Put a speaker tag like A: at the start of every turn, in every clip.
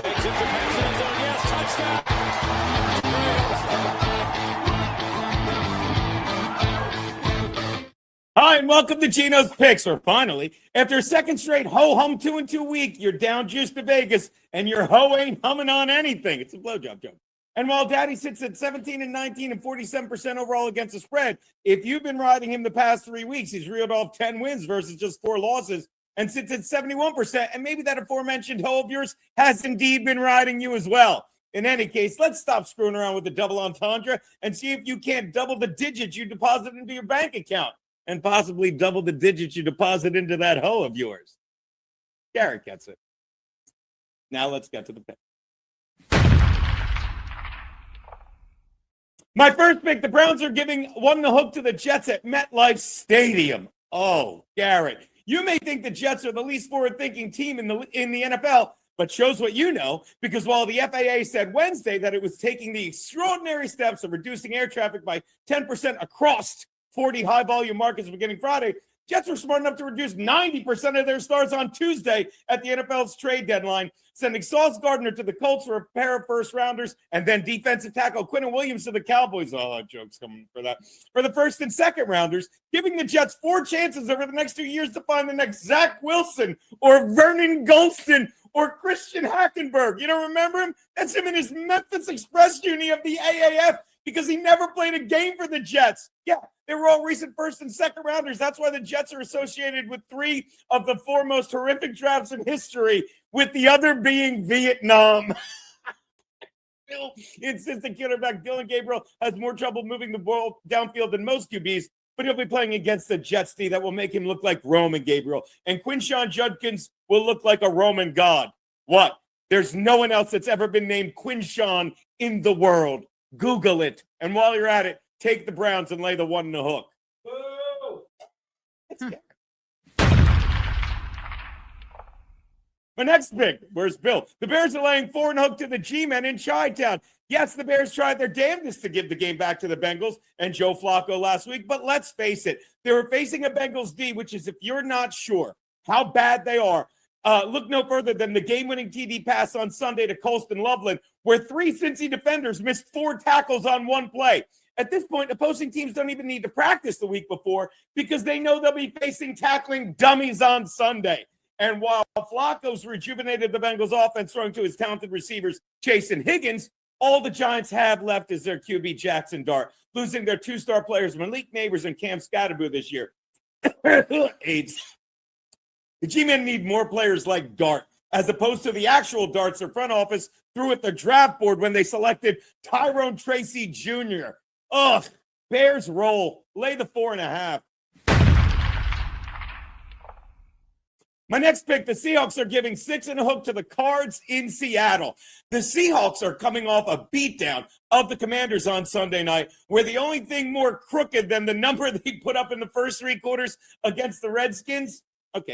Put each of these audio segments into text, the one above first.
A: Takes it to President zone. Yes, touchdown.
B: Hi, and welcome to Geno's Picks, or finally, after a second straight ho-hum 2-2 week, you're down juice to Vegas, and your ho ain't humming on anything. It's a blowjob joke. And while Daddy sits at 17-19 and 47% overall against the spread, if you've been riding him the past 3 weeks, he's reeled off 10 wins versus just 4 losses and sits at 71%. And maybe that aforementioned ho of yours has indeed been riding you as well. In any case, let's stop screwing around with the double entendre and see if you can't double the digits you deposit into your bank account and possibly double the digits you deposit into that hoe of yours. Garrett gets it. Now let's get to the pick. My first pick, the Browns are giving 1 the hook to the Jets at MetLife Stadium. Oh, Garrett, you may think the Jets are the least forward-thinking team in the NFL, but shows what you know, because while the FAA said Wednesday that it was taking the extraordinary steps of reducing air traffic by 10% across 40 high-volume markets beginning Friday, Jets were smart enough to reduce 90% of their starts on Tuesday at the NFL's trade deadline, sending Sauce Gardner to the Colts for a pair of first-rounders, and then defensive tackle Quinnen Williams to the Cowboys. Oh, that joke's coming for that. For the first and second-rounders, giving the Jets 4 chances over the next 2 years to find the next Zach Wilson or Vernon Gholston or Christian Hackenberg. You don't remember him? That's him in his Memphis Express uni of the AAF, because he never played a game for the Jets. Yeah, they were all recent first and second rounders. That's why the Jets are associated with 3 of the 4 most horrific drafts in history, with the other being Vietnam. Still insistent quarterback Dylan Gabriel has more trouble moving the ball downfield than most QBs, but he'll be playing against the Jets D that will make him look like Roman Gabriel. And Quinshawn Judkins will look like a Roman god. What? There's no one else that's ever been named Quinshawn in the world. Google it. And while you're at it, take the Browns and lay the 1 the hook. My next pick, where's Bill? The Bears are laying 4 and hook to the G-Men in Chi-Town. Yes, the Bears tried their damnedest to give the game back to the Bengals and Joe Flacco last week, but let's face it, they were facing a Bengals D, which is, if you're not sure how bad they are, look no further than the game-winning TD pass on Sunday to Colston Loveland, where 3 Cincy defenders missed 4 tackles on 1 play. At this point, opposing teams don't even need to practice the week before because they know they'll be facing tackling dummies on Sunday. And while Flacco's rejuvenated the Bengals offense, throwing to his talented receivers, Chase and Higgins, all the Giants have left is their QB Jackson Dart, losing their 2-star players Malik Neighbors and Cam Scatterbo this year. AIDS. The G-Men need more players like Dart, as opposed to the actual darts their front office threw at the draft board when they selected Tyrone Tracy Jr. Ugh, Bears roll. Lay the 4.5. My next pick, the Seahawks are giving 6 and a hook to the Cards in Seattle. The Seahawks are coming off a beatdown of the Commanders on Sunday night, where the only thing more crooked than the number they put up in the first 3 quarters against the Redskins,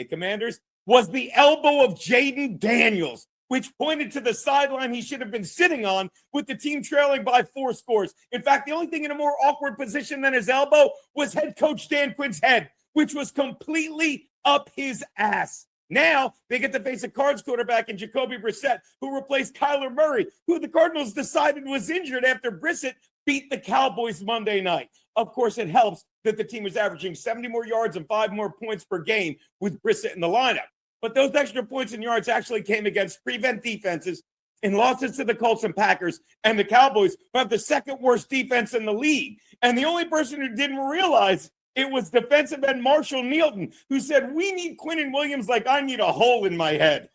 B: Commanders, was the elbow of Jaden Daniels, which pointed to the sideline he should have been sitting on with the team trailing by 4 scores. In fact, the only thing in a more awkward position than his elbow was head coach Dan Quinn's head, which was completely up his ass. Now they get to face a Cards quarterback in Jacoby Brissett, who replaced Kyler Murray, who the Cardinals decided was injured after Brissett beat the Cowboys Monday night. Of course, it helps that the team was averaging 70 more yards and 5 more points per game with Brissett in the lineup. But those extra points and yards actually came against prevent defenses in losses to the Colts and Packers and the Cowboys, who have the 2nd worst defense in the league. And the only person who didn't realize it was defensive end Marshall Nealton, who said, "We need Quinnen Williams like I need a hole in my head."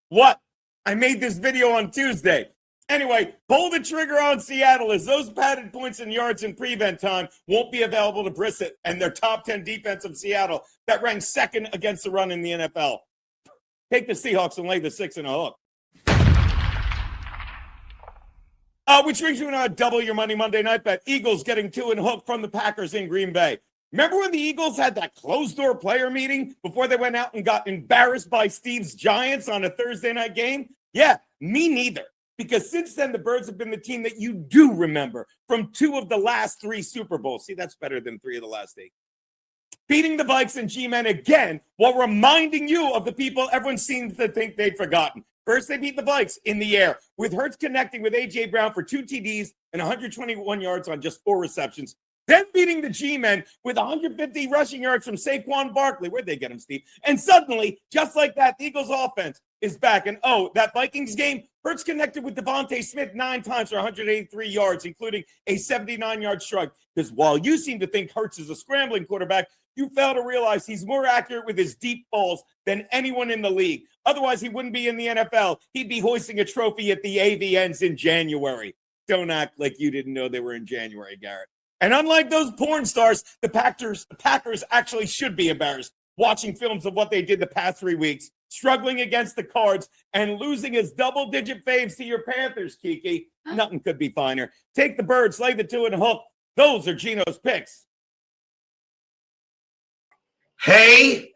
B: What? I made this video on Tuesday. Anyway, pull the trigger on Seattle, as those padded points and yards in prevent time won't be available to Brissett and their top 10 defense of Seattle that ranks 2nd against the run in the NFL. Take the Seahawks and lay the 6 and a hook. Which brings you to double your money Monday night bet. Eagles getting 2 and hook from the Packers in Green Bay. Remember when the Eagles had that closed-door player meeting before they went out and got embarrassed by Steve's Giants on a Thursday night game? Yeah, me neither. Because since then, the Birds have been the team that you do remember from 2 of the last 3 Super Bowls. See, that's better than 3 of the last 8. Beating the Vikes and G-Men again while reminding you of the people everyone seems to think they'd forgotten. First, they beat the Vikes in the air, with Hurts connecting with A.J. Brown for 2 TDs and 121 yards on just 4 receptions. Then beating the G-Men with 150 rushing yards from Saquon Barkley. Where'd they get him, Steve? And suddenly, just like that, the Eagles' offense is back. And that Vikings game, Hurts connected with Devontae Smith 9 times for 183 yards, including a 79-yard shrug. Because while you seem to think Hurts is a scrambling quarterback, you fail to realize he's more accurate with his deep balls than anyone in the league. Otherwise, he wouldn't be in the NFL. He'd be hoisting a trophy at the AVNs in January. Don't act like you didn't know they were in January, Garrett. And unlike those porn stars, the Packers actually should be embarrassed watching films of what they did the past 3 weeks, struggling against the Cards and losing as double-digit faves to your Panthers, Kiki. Nothing could be finer. Take the birds, lay the 2 and hook. Those are Geno's picks.
C: Hey.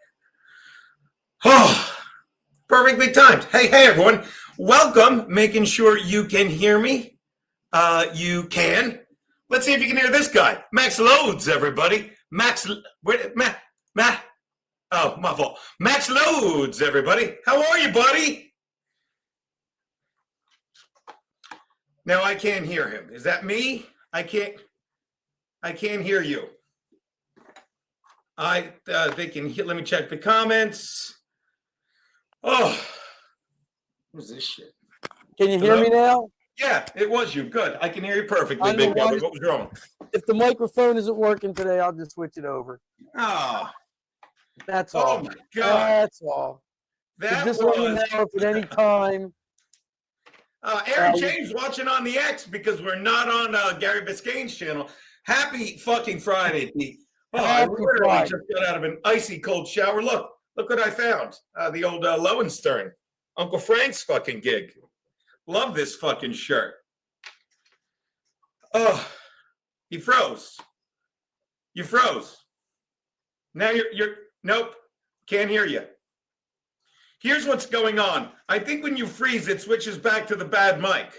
C: Oh, perfectly timed. Hey, everyone. Welcome. Making sure you can hear me. You can. Let's see if you can hear this guy. Max Loadzzz, everybody. Max my fault. Max Loadzzz, everybody. How are you, buddy? Now I can't hear him. Is that me? I can't hear you. They can hear. Let me check the comments. Oh, what's this shit?
D: Can you hear me now?
C: Yeah, it was you. Good. I can hear you perfectly, Big Brother. What was wrong?
D: If the microphone isn't working today, I'll just switch it over.
C: Oh.
D: That's all.
C: Oh, my God.
D: That's all.
C: That
D: just
C: was...
D: let me know if at any time.
C: Aaron James watching on the X because we're not on Gary Biscayne's channel. Happy fucking Friday, Pete. Oh, I literally just got out of an icy cold shower. Look what I found. The old Lowenstern. Uncle Frank's fucking gig. Love this fucking shirt. Oh, he froze. You froze. Now you're nope. Can't hear you. Here's what's going on. I think when you freeze, it switches back to the bad mic.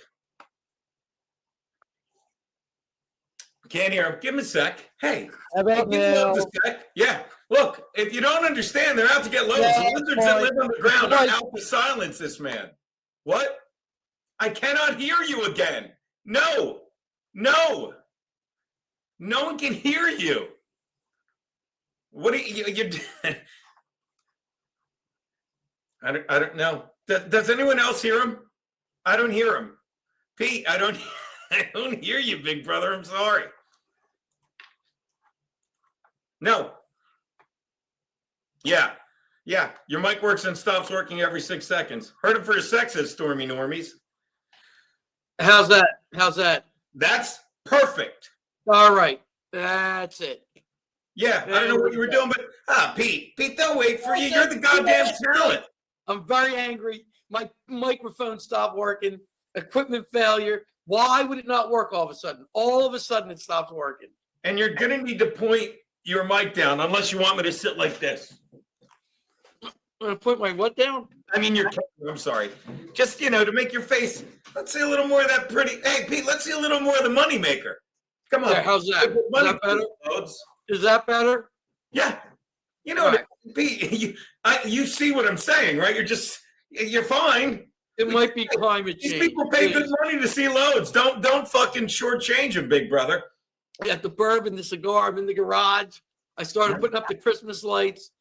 C: Can't hear him. Give him a sec. Hey.
D: How about
C: give Loadzzz a sec. Yeah. Look, if you don't understand, they're out to get Loadzzz. The lizards that live underground are out to silence this man. What? I cannot hear you again. No. No one can hear you. What are you I don't know. Does anyone else hear him? I don't hear him. Pete, I don't hear you, big brother. I'm sorry. No. Yeah. Your mic works and stops working every 6 seconds. Heard him for his sex, says Stormy Normies.
D: How's that?
C: That's perfect.
D: All right. That's it.
C: Yeah, I don't know what you were doing, but Pete, they'll wait for you. You're the goddamn talent.
D: I'm very angry. My microphone stopped working. Equipment failure. Why would it not work all of a sudden? All of a sudden it stops working.
C: And you're going to need to point your mic down unless you want me to sit like this.
D: I'm going to put my what down?
C: I mean, I'm sorry. Just, to make your face. Let's see a little more of that pretty. Hey, Pete, let's see a little more of the moneymaker. Come on.
D: Yeah, how's that? Is that better? Is that better?
C: Yeah.
D: Right.
C: Pete, you see what I'm saying, right? You're fine.
D: It might be climate change.
C: These people pay good money to see Loadzzz. Don't fucking shortchange them, big brother.
D: I got the bourbon, the cigar. I'm in the garage. I started putting up the Christmas lights,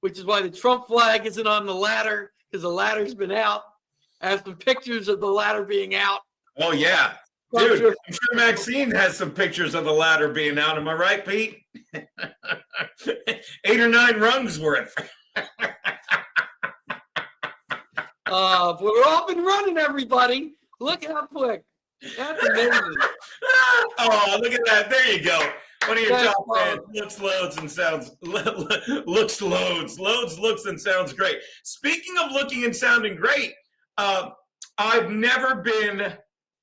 D: which is why the Trump flag isn't on the ladder, because the ladder's been out. I have some pictures of the ladder being out.
C: Oh, yeah. Dude, I'm sure Maxine has some pictures of the ladder being out. Am I right, Pete? 8 or 9 rungs worth.
D: We're off and running, everybody. Look how quick. That's amazing.
C: Oh, look at that. There you go. One of your top fans looks Loadzzz and sounds looks Loadzzz. Loadzzz looks and sounds great. Speaking of looking and sounding great, I've never been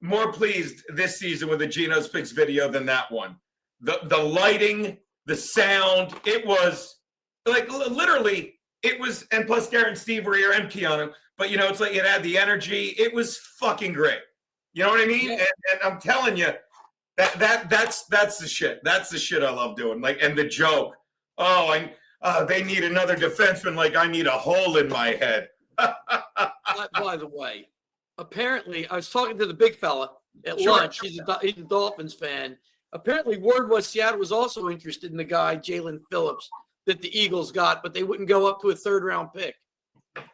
C: more pleased this season with the Geno's Picks video than that one. The lighting, the sound, it was like literally it was, and plus Garrett and Steve were here and Keanu, but it's like it had the energy. It was fucking great. You know what I mean? Yeah. And I'm telling you, that's the shit. That's the shit I love doing. Like, and the joke. Oh, they need another defenseman like I need a hole in my head.
D: By the way, apparently, I was talking to the big fella at lunch. He's a Dolphins fan. Apparently, word was Seattle was also interested in the guy, Jalen Phillips, that the Eagles got, but they wouldn't go up to a third-round pick.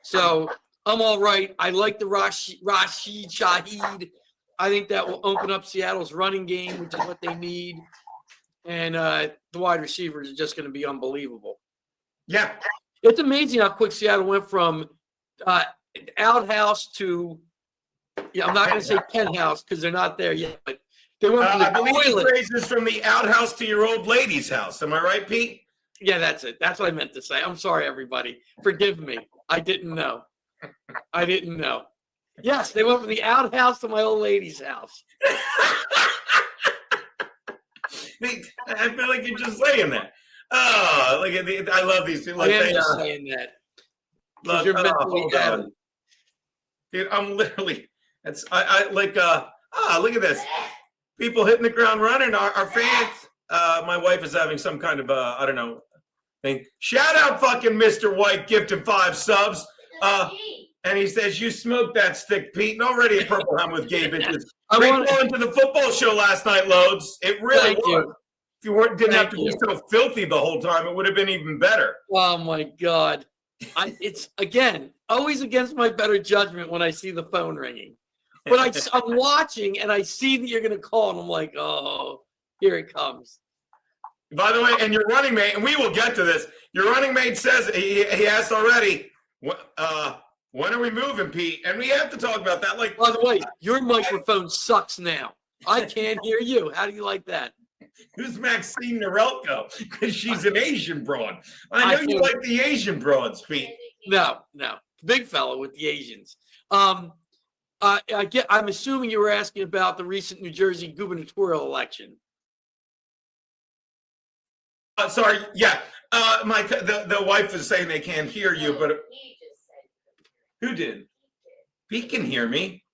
D: So I'm all right. I like the Rashid Shaheed. I think that will open up Seattle's running game, which is what they need. And the wide receivers are just going to be unbelievable.
C: Yeah.
D: It's amazing how quick Seattle went from outhouse to, I'm not going to say penthouse because they're not there yet, but they went from the toilet.
C: Phrases from the outhouse to your old lady's house. Am I right, Pete?
D: Yeah, that's it. That's what I meant to say. I'm sorry, everybody. Forgive me. I didn't know. Yes, they went from the outhouse to my old lady's house.
C: I feel like you're just saying that. Oh, look at I love these people.
D: I am just saying that.
C: Look,
D: You're mentally ill.
C: Dude, I'm literally. That's look at this. People hitting the ground running. Our fans. My wife is having some kind of I don't know thing. Shout out, fucking Mr. White, gifted 5 subs. And he says, "You smoked that stick, Pete." And already a purple helmet with gay bitches. Great going to the football show last night, Loadzzz. It really was. If you didn't have to be so filthy the whole time, it would have been even better.
D: Oh my God. It's again always against my better judgment when I see the phone ringing. But I'm watching and I see that you're going to call, and I'm like, oh, here it comes.
C: By the way, and your running mate, and we will get to this. Your running mate says he asked already. When are we moving, Pete? And we have to talk about that. Like,
D: by the way, your microphone sucks now. I can't hear you. How do you like that?
C: Who's Maxine Norelko? Because she's an Asian broad. I know you like the Asian broads, Pete.
D: No. Big fellow with the Asians. I'm assuming you were asking about the recent New Jersey gubernatorial election.
C: Sorry. Yeah. The wife is saying they can't hear you, but who did? Pete can hear me.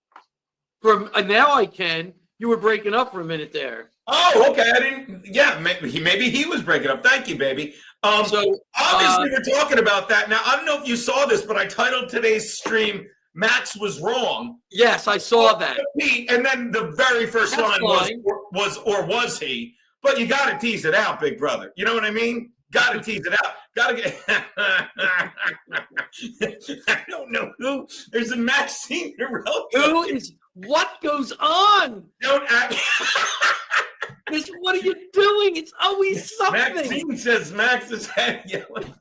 D: Now I can. You were breaking up for a minute there.
C: Oh, okay. I didn't. Yeah, maybe he was breaking up. Thank you, baby. So obviously we're talking about that now. I don't know if you saw this, but I titled today's stream "Max was wrong."
D: Yes, I saw that.
C: And then the very first line was or was he? But you got to tease it out, big brother. You know what I mean? Got to tease it out. Got to get. I don't know who. There's a Maxine Norelko.
D: Who is? What goes on?
C: Don't act.
D: What are you doing? It's always something.
C: Maxine says Max is head yelling.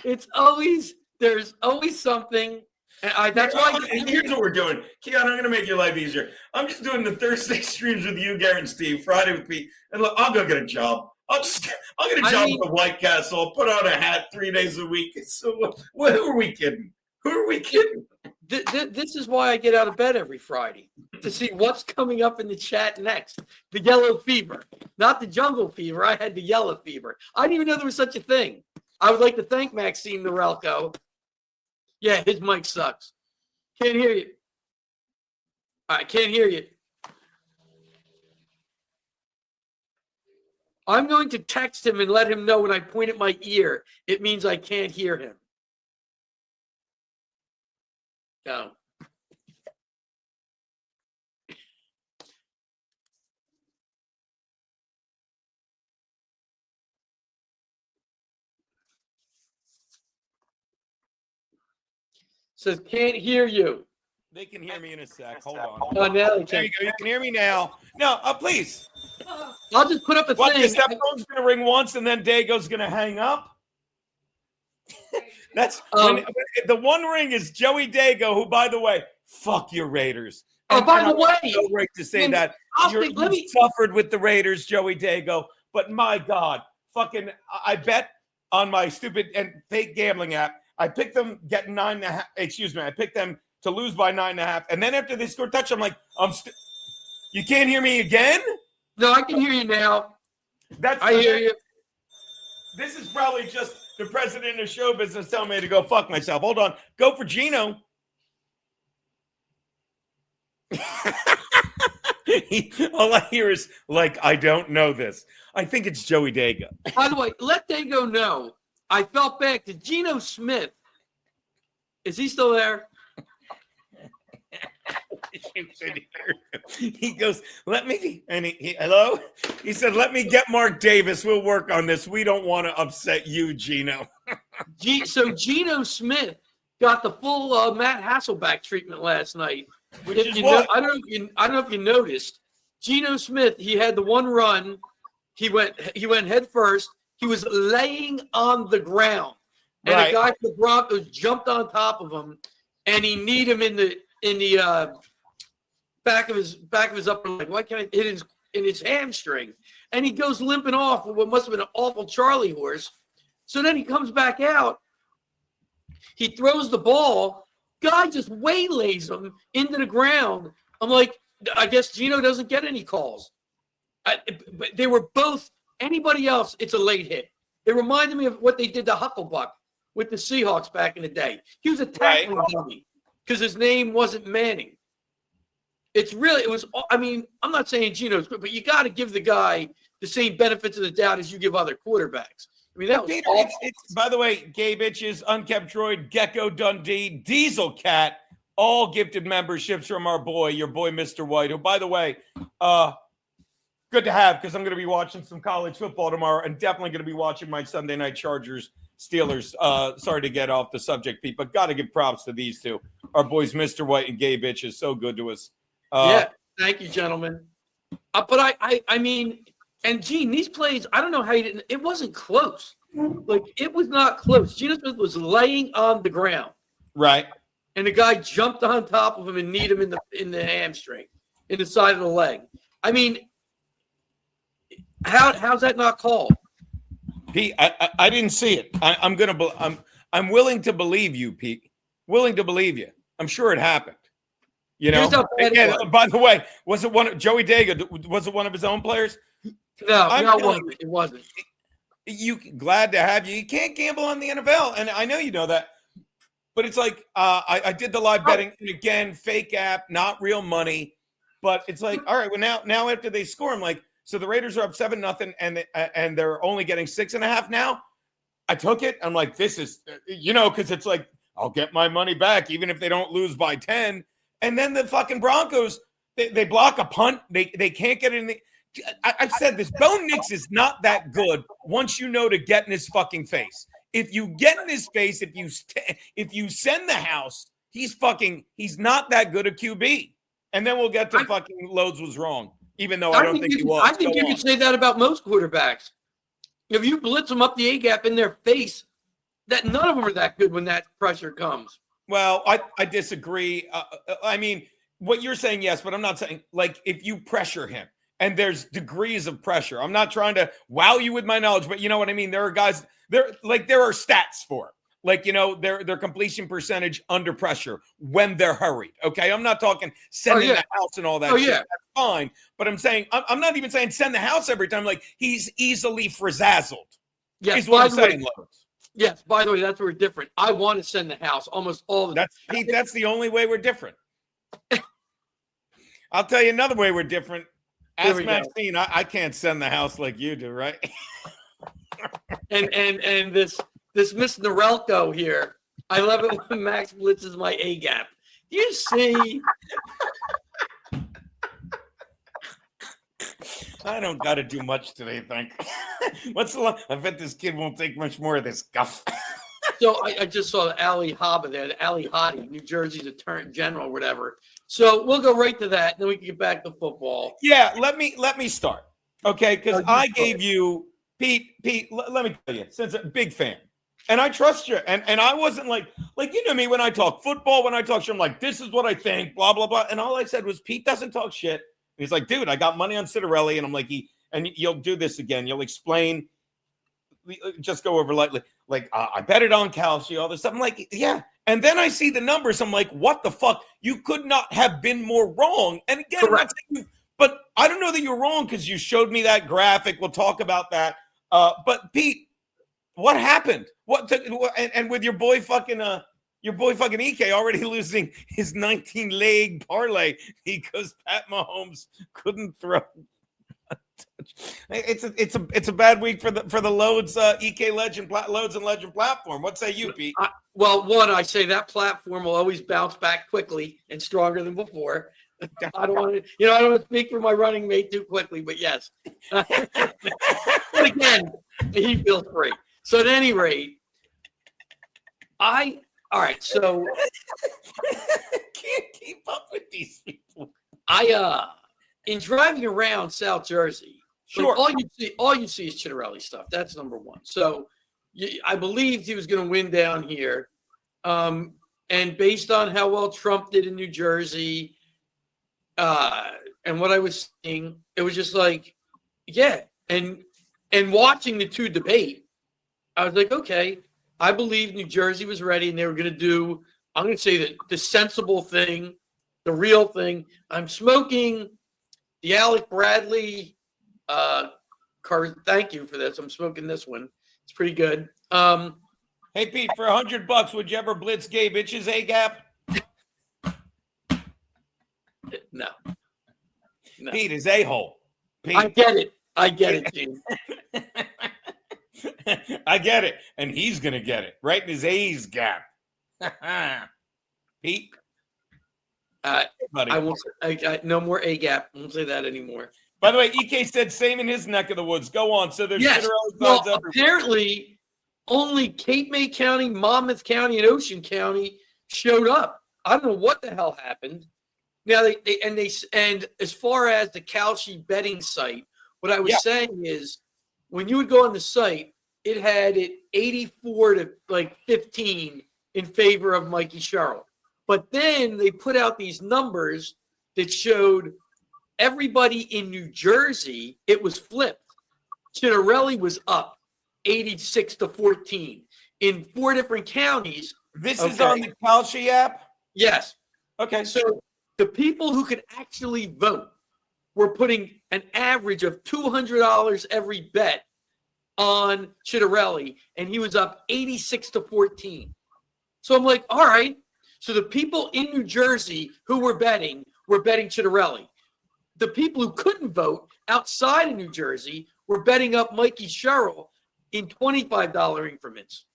D: There's always something. And that's why.
C: Here's what we're doing. Keon, I'm going to make your life easier. I'm just doing the Thursday streams with you, Garrett and Steve, Friday with Pete. And look, I'll go get a job. I'll get a job at the White Castle. I'll put on a hat 3 days a week. So who are we kidding? Who are we kidding?
D: This is why I get out of bed every Friday, to see what's coming up in the chat next. The yellow fever, not the jungle fever. I had the yellow fever. I didn't even know there was such a thing. I would like to thank Maxine Norelko. Yeah, his mic sucks. Can't hear you. I can't hear you. I'm going to text him and let him know when I point at my ear, it means I can't hear him. No. Says can't hear you.
B: They can hear me in a sec. Hold on.
D: Oh, now they
B: There
D: can.
B: you go. You can hear me now. No, please.
D: I'll just put up a
B: What,
D: thing.
B: that phone's going to ring once and then Dago's going to hang up? That's the one ring is Joey Dago, who, by the way, fuck your Raiders.
D: Oh, by the way,
B: so great to say that you suffered with the Raiders, Joey Dago. But my God, fucking, I bet on my stupid and fake gambling app. I picked them getting 9.5. Excuse me, I picked them to lose by 9.5, and then after they scored a touch, I'm like, you can't hear me again?
D: No, I can hear you now. I hear you.
B: This is probably just the president of show business telling me to go fuck myself. Hold on. Go for Geno. All I hear is, like, I don't know this. I think it's Joey Dago.
D: By the way, let Dago know. I felt bad because Geno Smith, is he still there?
B: He goes, let me, and hello? He said, let me get Mark Davis. We'll work on this. We don't want to upset you, Geno.
D: So Geno Smith got the full Matt Hasselbeck treatment last night.
B: Which is what?
D: I don't know if you noticed. Geno Smith, he had the one run. He went head first. He was laying on the ground. And a guy from the Broncos jumped on top of him, and he kneed him in the back of his upper leg. Why can't I hit his hamstring? And he goes limping off with what must have been an awful Charlie horse. So then he comes back out. He throws the ball. Guy just waylays him into the ground. I'm like, I guess Geno doesn't get any calls. But they were both. Anybody else, it's a late hit. It reminded me of what they did to Hucklebuck with the Seahawks back in the day. He was a tackling dummy because his name wasn't Manning. It was, I mean, I'm not saying Geno's good, but you got to give the guy the same benefits of the doubt as you give other quarterbacks. I mean, that was
B: Peter, it's by the way, Gabe Itches, Unkept Droid, Gecko Dundee, Diesel Cat, all gifted memberships from your boy, Mr. White, who, by the way, good to have because I'm going to be watching some college football tomorrow and definitely going to be watching my Sunday night Chargers Steelers. Sorry to get off the subject, Pete, but got to give props to these two. Our boys, Mr. White and Gabe Itches, so good to us.
D: Yeah, thank you, gentlemen. But I mean, and Gene, these plays, I don't know how you didn't. It wasn't close. Like, it was not close. Geno Smith was laying on the ground,
B: right,
D: and the guy jumped on top of him and kneed him in the hamstring, in the side of the leg. I mean, how's that not called?
B: Pete, I didn't see it. I'm willing to believe you, Pete. Willing to believe you. I'm sure it happened. You know. And, by the way, was it Joey Daga? Was it one of his own players?
D: No, it wasn't.
B: You glad to have you. You can't gamble on the NFL, and I know you know that. But it's like I did the live betting, and again, fake app, not real money. But it's like, all right, well now after they score, I'm like, so the Raiders are up 7-0, and they're only getting 6.5 now. I took it. I'm like, this is, because it's like, I'll get my money back even if they don't lose by 10. And then the fucking Broncos, they block a punt. They can't get in. I've said this. Bo Nix is not that good once you know to get in his fucking face. If you get in his face, if you send the house, he's not that good a QB. And then we'll get to fucking Loadzzz was wrong, even though I don't think he was.
D: I think you could say that about most quarterbacks. If you blitz them up the A-gap in their face, that none of them are that good when that pressure comes.
B: Well, I disagree. I mean, what you're saying, yes, but I'm not saying, like, if you pressure him, and there's degrees of pressure. I'm not trying to wow you with my knowledge, but you know what I mean? There are guys, there are stats for it. Like, their completion percentage under pressure when they're hurried. Okay, I'm not talking sending the house and all that. Shit.
D: Yeah,
B: that's fine. But I'm saying I'm not even saying send the house every time. Like, he's easily frazzazzled.
D: Yeah,
B: is what I'm saying, Loadzzz.
D: Yes. By the way, that's where we're different. I want to send the house almost all the time.
B: That's the only way we're different. I'll tell you another way we're different. Ask Maxine. I can't send the house like you do, right?
D: and this Miss Norelco here, I love it when Max blitzes my A gap. Do you see?
B: I don't got to do much today, thank you. I bet this kid won't take much more of this guff.
D: So I just saw Ali Haba there, the Ali Hadi, New Jersey's attorney general, whatever. So we'll go right to that, and then we can get back to football.
B: Yeah, let me start, okay? Because I gave you Pete. Let me tell you, since I'm a big fan, and I trust you, and I wasn't like you know me when I talk football, when I talk shit, I'm like, this is what I think, blah blah blah, and all I said was Pete doesn't talk shit. He's like, dude, I got money on Citarelli, and I'm like, you'll do this again. You'll explain. Just go over lightly. Like, I bet it on Calci, all this stuff. I'm like, yeah. And then I see the numbers. I'm like, what the fuck? You could not have been more wrong. And again, I'm not saying but I don't know that you're wrong because you showed me that graphic. We'll talk about that. But Pete, what happened? And with your boy fucking EK already losing his 19-leg parlay because Pat Mahomes couldn't throw. It's a bad week for the Loadzzz EK Legend Loadzzz and Legend platform. What say you, Pete?
D: Well, one, I say that platform will always bounce back quickly and stronger than before. I don't want to, I don't want to speak for my running mate too quickly, but yes. But again, he feels free. So at any rate, all right. So
B: can't keep up with these people.
D: In driving around South Jersey,
B: Sure.
D: like all you see is Chitterelli stuff. That's number one. So I believed he was going to win down here. And based on how well Trump did in New Jersey, and what I was seeing, it was just like, yeah. And watching the two debate, I was like, okay, I believe New Jersey was ready and they were going to do, I'm going to say the sensible thing, the real thing. I'm smoking the Alec Bradley car. Thank you for this. I'm smoking this one. It's pretty good.
B: Hey, Pete, for $100, would you ever blitz Gabe Itch's A-gap?
D: No.
B: Pete is a-hole. Pete.
D: I get it, Gene.
B: I get it. And he's going to get it right in his A's gap. Pete?
D: Buddy. I won't say, no more A gap. I won't say that anymore.
B: By the way, EK said same in his neck of the woods. Go on. So there's
D: apparently only Cape May County, Monmouth County, and Ocean County showed up. I don't know what the hell happened. Now and as far as the Kalshi betting site, what I was saying is when you would go on the site, it had it 84 to 15 in favor of Mikey Sherrill. But then they put out these numbers that showed everybody in New Jersey, it was flipped. Chitterelli was up 86 to 14 in 4 different counties.
B: This is on the Kalshi app?
D: Yes.
B: Okay.
D: So the people who could actually vote were putting an average of $200 every bet on Chitterelli, and he was up 86 to 14. So I'm like, all right. So the people in New Jersey who were betting Chitterelli. The people who couldn't vote outside of New Jersey were betting up Mikey Sherrill in $25 increments.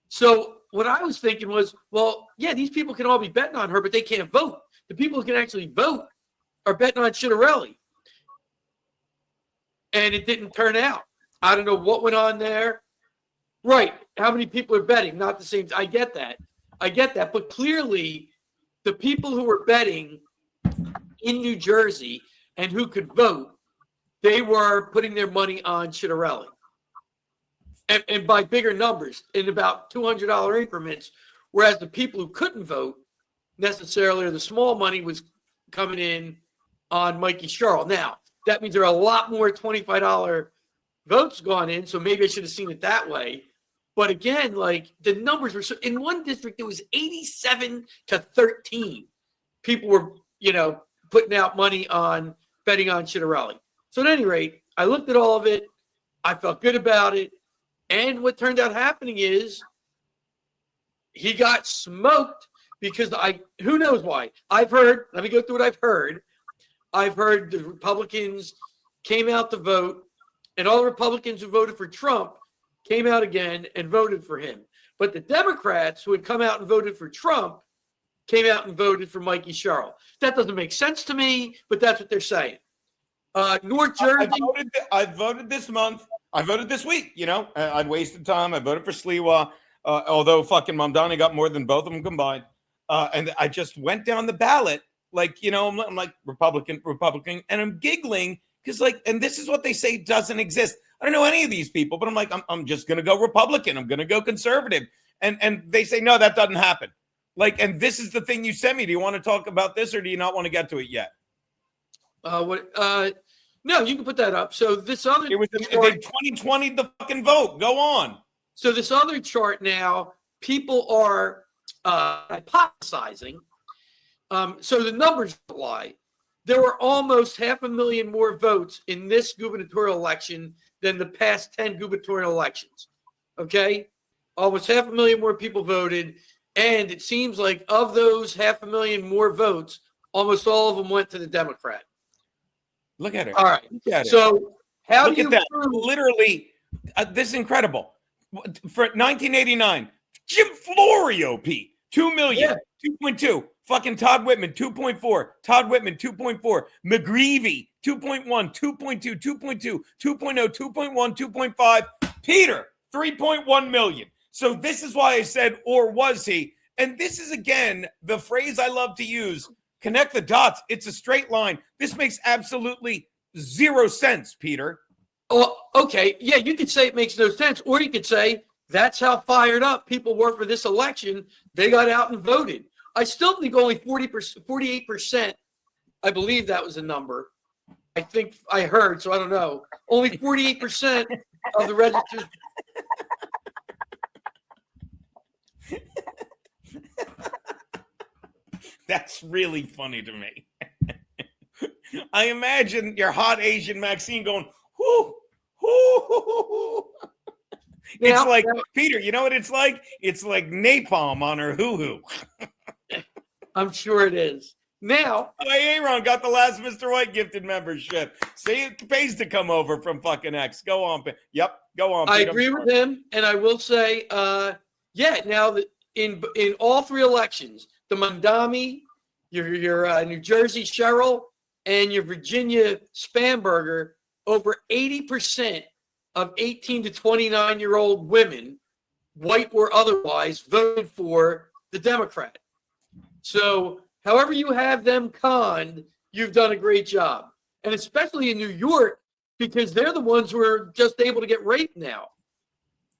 D: So what I was thinking was, well, yeah, these people can all be betting on her, but they can't vote. The people who can actually vote are betting on Chitterelli. And it didn't turn out. I don't know what went on there. Right. How many people are betting? Not the same. I get that. But clearly, the people who were betting in New Jersey and who could vote, they were putting their money on Chitterelli. And by bigger numbers, in about $200 increments, whereas the people who couldn't vote necessarily, or the small money was coming in on Mikey Sherrill. Now, that means there are a lot more $25 votes gone in, so maybe I should have seen it that way. But again, the numbers were so, in one district, it was 87 to 13. People were, putting out money on betting on Chitterelli. So at any rate, I looked at all of it. I felt good about it. And what turned out happening is he got smoked because who knows why? Let me go through what I've heard. I've heard the Republicans came out to vote, and all the Republicans who voted for Trump came out again and voted for him. But the Democrats who had come out and voted for Trump came out and voted for Mikey Sherrill. That doesn't make sense to me, but that's what they're saying. North Jersey.
B: I voted this month. I voted this week. I'd wasted time. I voted for Sliwa, although fucking Mamdani got more than both of them combined. And I just went down the ballot, I'm like Republican, and I'm giggling because and this is what they say doesn't exist. I don't know any of these people, but I'm like, I'm just going to go Republican. I'm going to go conservative. And they say, no, that doesn't happen. And this is the thing you sent me. Do you want to talk about this or do you not want to get to it yet?
D: No, you can put that up. So this other
B: it was they 2020 the fucking vote. Go on.
D: So this other chart now, people are hypothesizing. So the numbers don't lie. There were almost 500,000 more votes in this gubernatorial election than the past 10 gubernatorial elections. Okay? Almost 500,000 more people voted. And it seems like of those 500,000 more votes, almost all of them went to the Democrat.
B: Look at it.
D: All right.
B: Look at
D: so how
B: Look
D: do you
B: at that? Literally, this is incredible. For 1989, Jim Florio, Pete, 2 million,
D: Yeah.
B: 2.2. Fucking Todd Whitman, 2.4. Todd Whitman, 2.4. McGreevy, 2.1, 2.2, 2.2, 2.0, 2.1, 2.5. Peter, 3.1 million. So this is why I said, or was he? And this is, again, the phrase I love to use. Connect the dots. It's a straight line. This makes absolutely zero sense, Peter.
D: Oh, okay. Yeah, you could say it makes no sense. Or you could say that's how fired up people were for this election. They got out and voted. I still think only 40%, 48%, I believe that was a number. I think I heard, so I don't know. Only 48% of the registered.
B: That's really funny to me. I imagine your hot Asian Maxine going, whoo, whoo. It's like, Peter, you know what it's like? It's like napalm on her hoo-hoo.
D: I'm sure it is. Now,
B: Aaron got the last Mr. White gifted membership. See, it pays to come over from fucking X. Go on. Yep, go on.
D: I agree with him, and I will say, now that in all three elections, the Mondami, your New Jersey Cheryl, and your Virginia Spamberger, over 80% of 18 to 29-year-old women, white or otherwise, voted for the Democrat. So however you have them conned, you've done a great job. And especially in New York, because they're the ones who are just able to get raped now.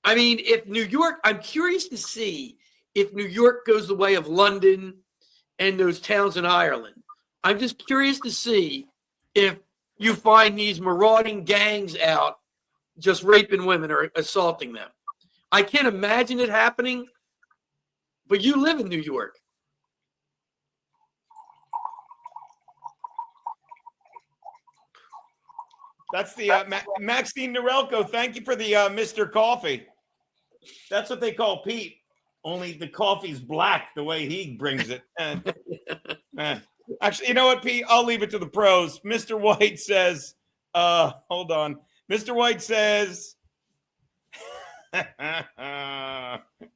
D: I mean, if New York, I'm curious to see if New York goes the way of London and those towns in Ireland. I'm just curious to see if you find these marauding gangs out just raping women or assaulting them. I can't imagine it happening, but you live in New York.
B: That's the Maxine Norelco. Thank you for the Mr. Coffee. That's what they call Pete. Only the coffee's black the way he brings it. Actually, you know what, Pete? I'll leave it to the pros. Mr. White says, hold on. Mr. White says, there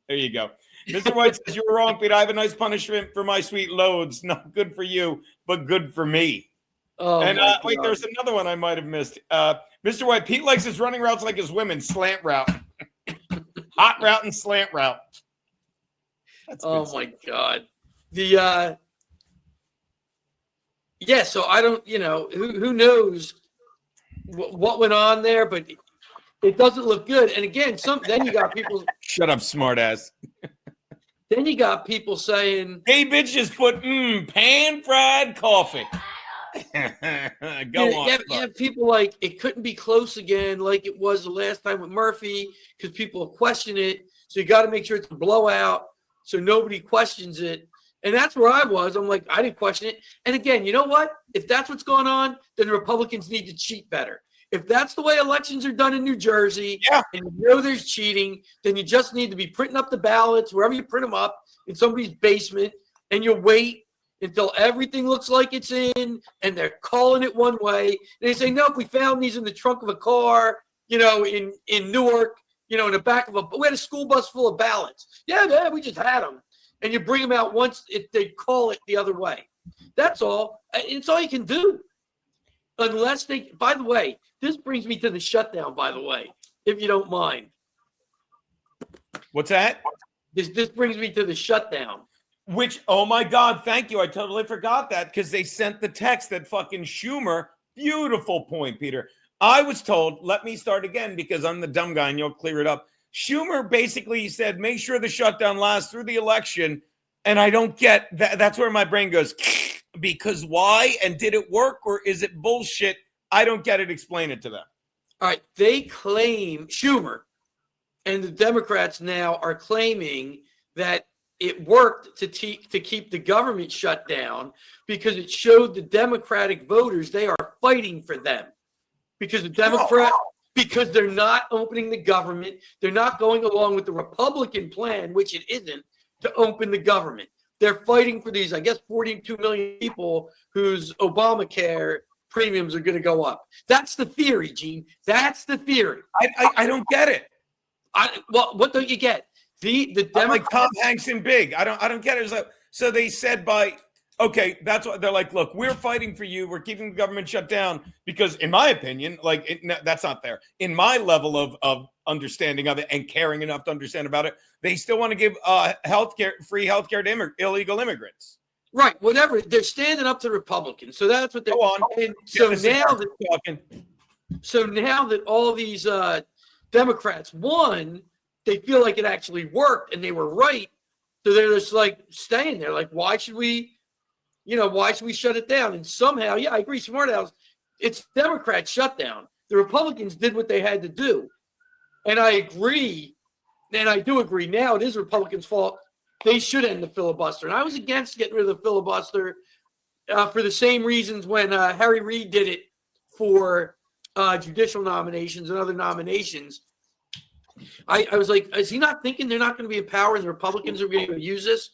B: you go. Mr. White says, you were wrong, Pete. I have a nice punishment for my sweet Loadzzz. Not good for you, but good for me.
D: Oh,
B: and wait, there's another one I might have missed. Mr. White, Pete likes his running routes like his women. Slant route. Hot route and slant route. That's
D: my God. The so I don't, who knows what went on there, but it doesn't look good. And again, then you got people.
B: Shut up, smartass.
D: Then you got people saying,
B: "Hey, bitch, just put pan-fried coffee." Go on.
D: Yeah, people like it couldn't be close again, like it was the last time with Murphy, because people question it. So you got to make sure it's a blowout, so nobody questions it. And that's where I was. I'm like, I didn't question it. And again, you know what? If that's what's going on, then the Republicans need to cheat better. If that's the way elections are done in New Jersey, and you know there's cheating, then you just need to be printing up the ballots wherever you print them up in somebody's basement, and you wait until everything looks like it's in, and they're calling it one way. And they say, nope, we found these in the trunk of a car, in Newark, in the back of we had a school bus full of ballots. Yeah, we just had them. And you bring them out once they call it the other way. That's all. It's all you can do. Unless by the way, this brings me to the shutdown, by the way, if you don't mind.
B: What's that?
D: This brings me to the shutdown.
B: Which, oh my God, thank you. I totally forgot that because they sent the text that fucking Schumer. Beautiful point, Peter. I was told, let me start again because I'm the dumb guy and you'll clear it up. Schumer basically said, make sure the shutdown lasts through the election. And I don't get that. That's where my brain goes, because why? And did it work or is it bullshit? I don't get it. Explain it to them.
D: All right. They claim, Schumer and the Democrats now are claiming that it worked to keep the government shut down because it showed the Democratic voters they are fighting for them. Because because they're not opening the government. They're not going along with the Republican plan, which it isn't, to open the government. They're fighting for these, I guess, 42 million people whose Obamacare premiums are going to go up. That's the theory, Gene. That's the theory.
B: I don't get it.
D: What don't you get? The
B: I'm like
D: Democrats,
B: Tom Hanks in Big. I don't get it. It's like, so they said okay, that's what they're like. Look, we're fighting for you. We're keeping the government shut down because, in my opinion, that's not fair. In my level of understanding of it and caring enough to understand about it, they still want to give free healthcare to illegal immigrants.
D: right? Whatever. They're standing up to the Republicans, so that's what they're.
B: Go on.
D: And so
B: So
D: now that all these Democrats won, they feel like it actually worked and they were right. So they're just like staying there. Like, why should we shut it down? And somehow, yeah, I agree, Smart House, it's Democrats shutdown. The Republicans did what they had to do. And I agree, and I do agree now it is Republicans' fault. They should end the filibuster. And I was against getting rid of the filibuster for the same reasons when Harry Reid did it for judicial nominations and other nominations. I was like, is he not thinking they're not going to be in power and the Republicans are going to use this?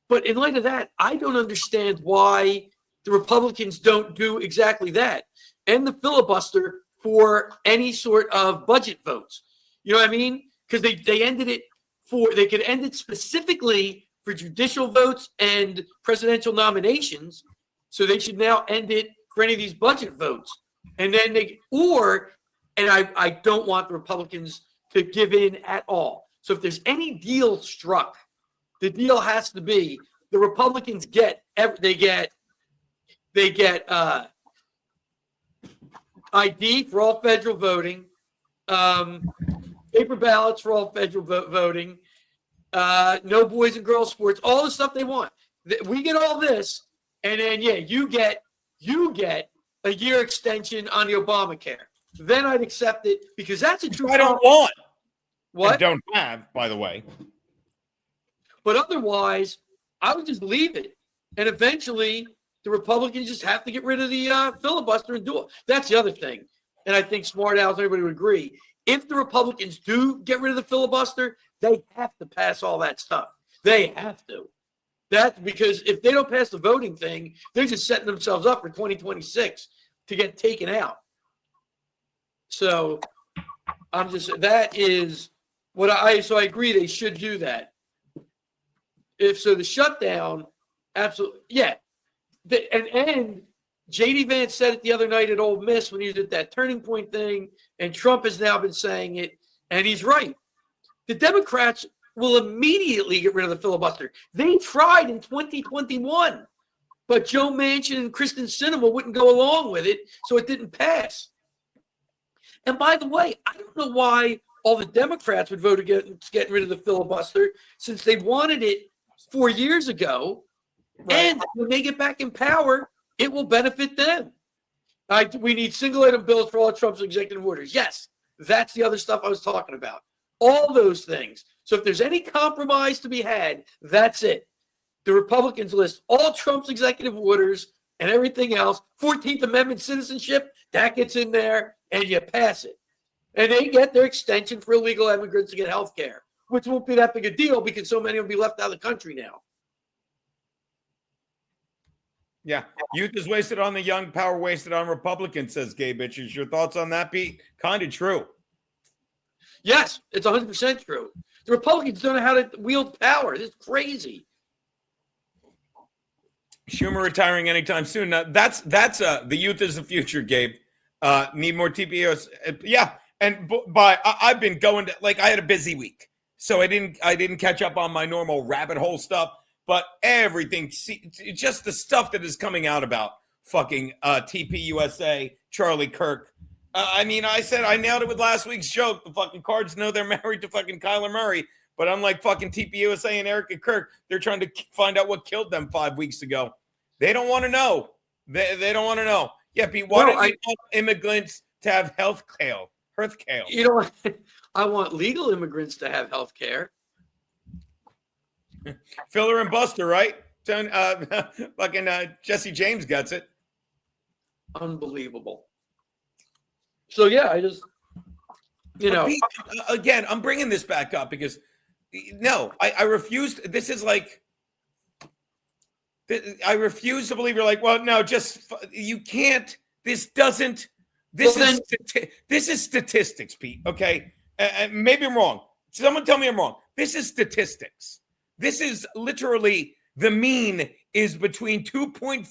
D: But in light of that, I don't understand why the Republicans don't do exactly that. End the filibuster for any sort of budget votes. You know what I mean? Because they ended it they could end it specifically for judicial votes and presidential nominations. So they should now end it for any of these budget votes. And then I don't want the Republicans to give in at all. So if there's any deal struck, the deal has to be the Republicans get ID for all federal voting, paper ballots for all federal voting, no boys and girls sports, all the stuff they want. We get all this, and then you get a year extension on the Obamacare. Then I'd accept it because that's a true.
B: I don't want.
D: What?
B: I don't have, by the way.
D: But otherwise, I would just leave it. And eventually, the Republicans just have to get rid of the filibuster and do it. That's the other thing. And I think Smart Alex, everybody would agree. If the Republicans do get rid of the filibuster, they have to pass all that stuff. They have to. That's because if they don't pass the voting thing, they're just setting themselves up for 2026 to get taken out. So that is what I agree they should do that. If so, the shutdown, absolutely, yeah. And J.D. Vance said it the other night at Ole Miss when he was at that turning point thing, and Trump has now been saying it, and he's right. The Democrats will immediately get rid of the filibuster. They tried in 2021, but Joe Manchin and Kristen Sinema wouldn't go along with it, so it didn't pass. And by the way, I don't know why all the Democrats would vote against getting rid of the filibuster since they wanted it 4 years ago. Right. And when they get back in power, it will benefit them. We need single item bills for all of Trump's executive orders. Yes, that's the other stuff I was talking about. All those things. So if there's any compromise to be had, that's it. The Republicans list all Trump's executive orders and everything else. 14th Amendment citizenship, that gets in there, and you pass it. And they get their extension for illegal immigrants to get health care, which won't be that big a deal because so many will be left out of the country now.
B: Yeah. Youth is wasted on the young, power wasted on Republicans, says Gay Bitches. Your thoughts on that, Pete? Kind of true.
D: Yes, it's 100% true. The Republicans don't know how to wield power. It's crazy.
B: Schumer retiring anytime soon. Now, that's the youth is the future, Gabe. Need more TPOs. Yeah. And I've been going to, I had a busy week, so I didn't catch up on my normal rabbit hole stuff. But everything, just the stuff that is coming out about fucking TPUSA, Charlie Kirk. I said I nailed it with last week's joke. The fucking Cards know they're married to fucking Kyler Murray. But unlike fucking TPUSA and Erica Kirk, they're trying to find out what killed them 5 weeks ago. They don't want to know. They don't want to know. Yeah, Pete, why don't you want immigrants to have health care?
D: You know what? I want legal immigrants to have health care.
B: Filler and Buster, right? Fucking Jesse James gets it.
D: Unbelievable. So, yeah, I just,
B: Pete, again, I'm bringing this back up because, no, I refuse. This is I refuse to believe you're well, no, you can't. This is statistics, Pete, okay? And maybe I'm wrong. Someone tell me I'm wrong. This is statistics. This is literally the mean is between 2.5